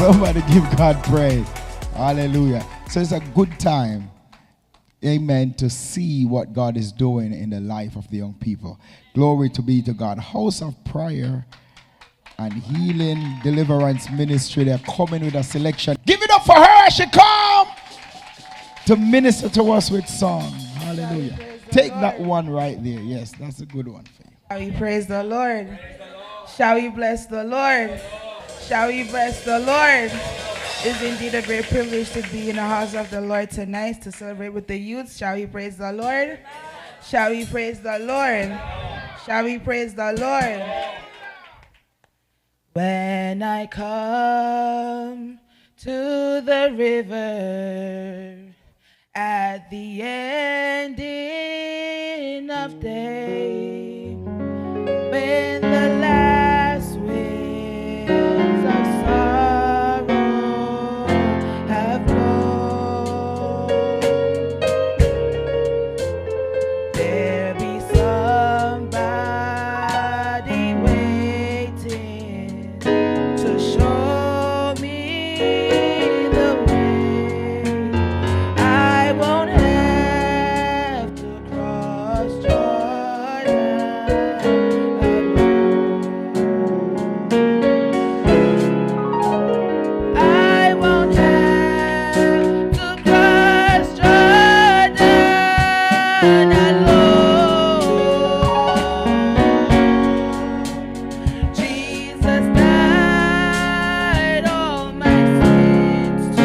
Somebody give God praise. Hallelujah. So it's a good time, amen, to see what God is doing in the life of the young people. Glory to be to God. House of Prayer and Healing Deliverance Ministry, they're coming with a selection. Give it up for her. She come to minister to us with song. Hallelujah. Take that one right there. Yes, that's a good one for you. Shall we praise the Lord? Shall we bless the Lord? Shall we bless the Lord? It's indeed a great privilege to be in the house of the Lord tonight to celebrate with the youth. Shall we praise the Lord? Shall we praise the Lord? Shall we praise the Lord? When I come to the river at the ending of day, when the last winds of sorrow have blown, there be somebody waiting to show me the way. I won't have to cross Jordan alone. I won't have to cross Jordan alone. Jesus died all my sins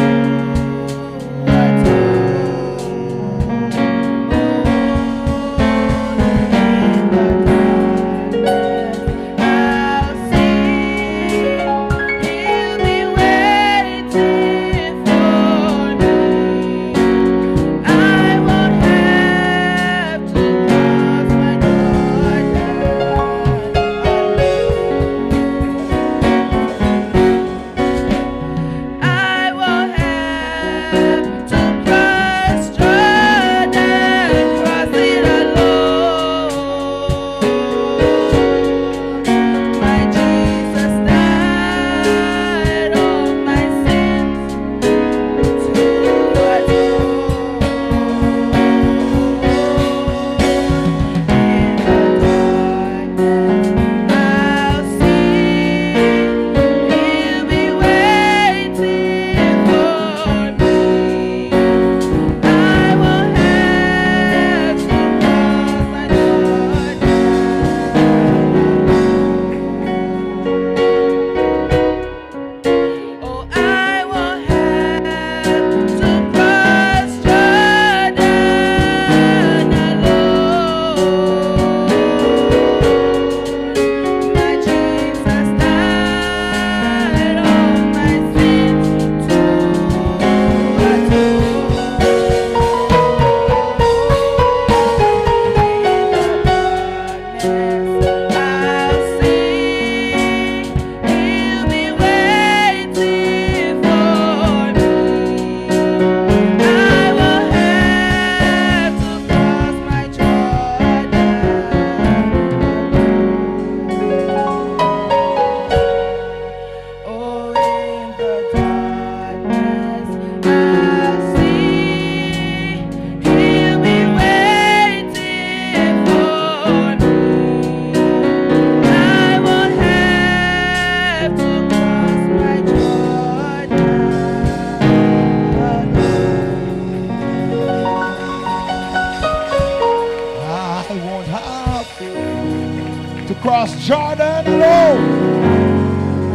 to cross Jordan alone.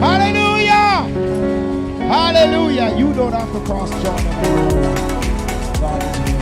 Hallelujah. Hallelujah. You don't have to cross Jordan alone. God is with you.